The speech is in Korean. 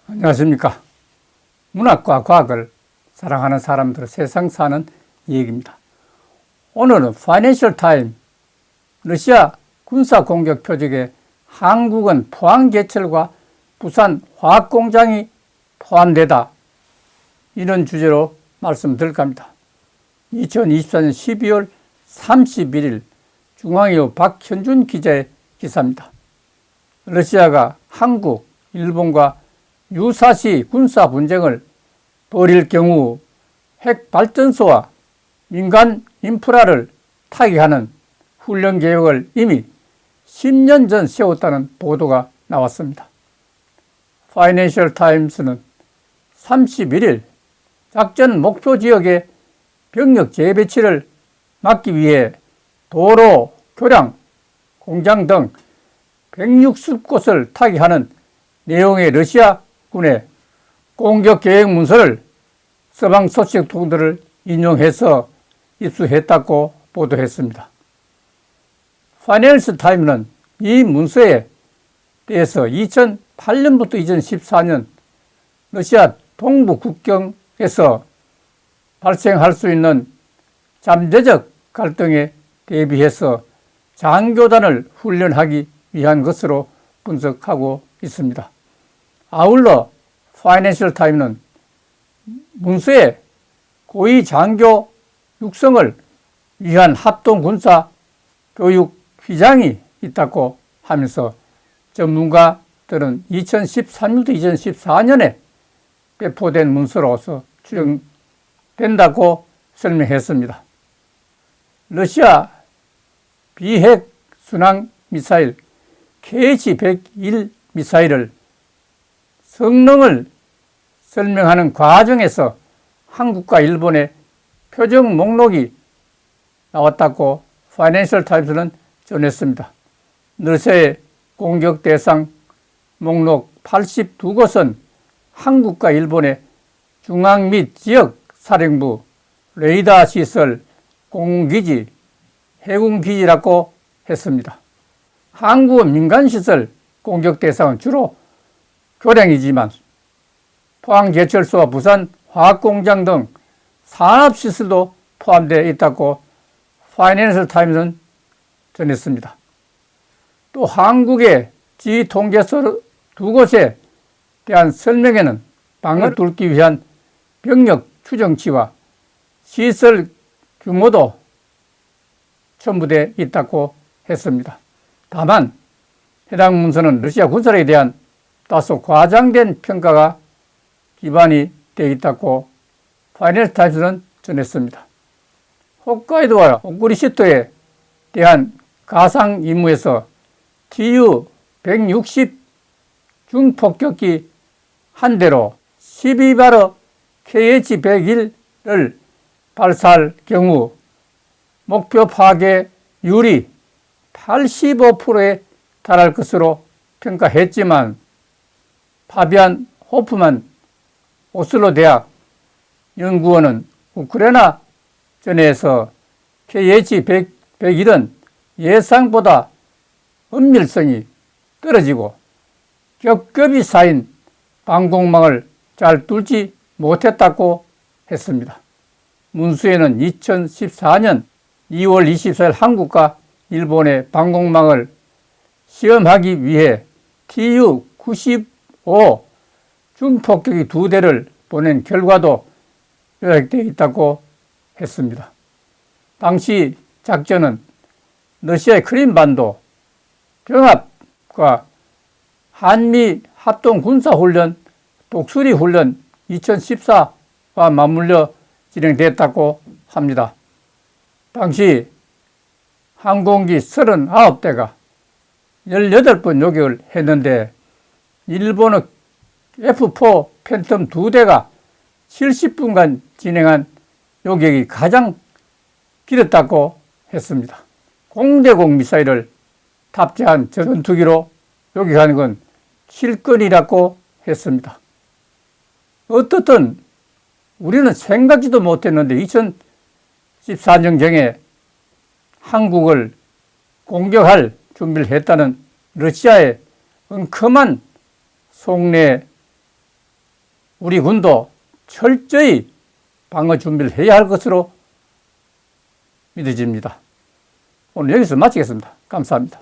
안녕하십니까. 문학과 과학을 사랑하는 사람들의 세상 사는 얘기입니다. 오늘은 파이낸셜 타임, 러시아 군사 공격 표적에 한국은 포항제철과 부산 화학공장이 포함되다, 이런 주제로 말씀드릴까 합니다. 2024년 12월 31일 중앙일보 박현준 기자의 기사입니다. 러시아가 한국, 일본과 유사시 군사 분쟁을 벌일 경우 핵발전소와 민간 인프라를 타격하는 훈련 계획을 이미 10년 전 세웠다는 보도가 나왔습니다. 파이낸셜 타임스는 31일 작전 목표 지역의 병력 재배치를 막기 위해 도로, 교량, 공장 등 160곳을 타격하는 내용의 러시아 군의 공격 계획 문서를 서방 소식 통들을 인용해서 입수했다고 보도했습니다. 파이낸셜 타임은 이 문서에 대해서 2008년부터 2014년 러시아 동부 국경에서 발생할 수 있는 잠재적 갈등에 대비해서 장교단을 훈련하기 위한 것으로 분석하고 있습니다. 아울러 파이낸셜 타임은 문서에 고위 장교 육성을 위한 합동군사 교육 휘장이 있다고 하면서 전문가들은 2013년부터 2014년에 배포된 문서로서 추정된다고 설명했습니다. 러시아 비핵 순항 미사일 KH-101 미사일을 성능을 설명하는 과정에서 한국과 일본의 표적 목록이 나왔다고 파이낸셜 타임스는 전했습니다. 러시아의 공격 대상 목록 82곳은 한국과 일본의 중앙 및 지역 사령부, 레이더 시설, 공군기지, 해군기지라고 했습니다. 한국은 민간시설 공격 대상은 주로 교량이지만 포항제철소와 부산 화학공장 등 산업시설도 포함되어 있다고 파이낸셜 타임스는 전했습니다. 또 한국의 지휘통제소 2곳에 대한 설명에는 방을 뚫기 위한 병력 추정치와 시설 규모도 첨부되어 있다고 했습니다. 다만 해당 문서는 러시아 군사력에 대한 다소 과장된 평가가 기반이 되어 있다고 파이낸셜 타임스는 전했습니다. 홋카이도와 오쿠리시토에 대한 가상 임무에서 Tu-160 중폭격기 한 대로 12바르 KH-101을 발사할 경우 목표 파괴율이 85%에 달할 것으로 평가했지만 파비안 호프만 오슬로 대학 연구원은 우크라이나 전에서 KH-101은 예상보다 은밀성이 떨어지고 겹겹이 쌓인 방공망을 잘 뚫지 못했다고 했습니다. 문서에는 2014년 2월 24일 한국과 일본의 방공망을 시험하기 위해 Tu-95 중폭격기 2대를 보낸 결과도 요약되어 있다고 했습니다. 당시 작전은 러시아의 크림반도 병합과 한미 합동군사훈련 독수리훈련 2014와 맞물려 진행됐다고 합니다. 당시 항공기 39대가 18번 요격을 했는데 일본의 F4 팬텀 2대가 70분간 진행한 요격이 가장 길었다고 했습니다. 공대공 미사일을 탑재한 전투기로 요격하는 건 실권이라고 했습니다. 어떻든 우리는 생각지도 못했는데 2014년경에 한국을 공격할 준비를 했다는 러시아의 엉큼한 속내, 우리 군도 철저히 방어 준비를 해야 할 것으로 믿어집니다. 오늘 여기서 마치겠습니다. 감사합니다.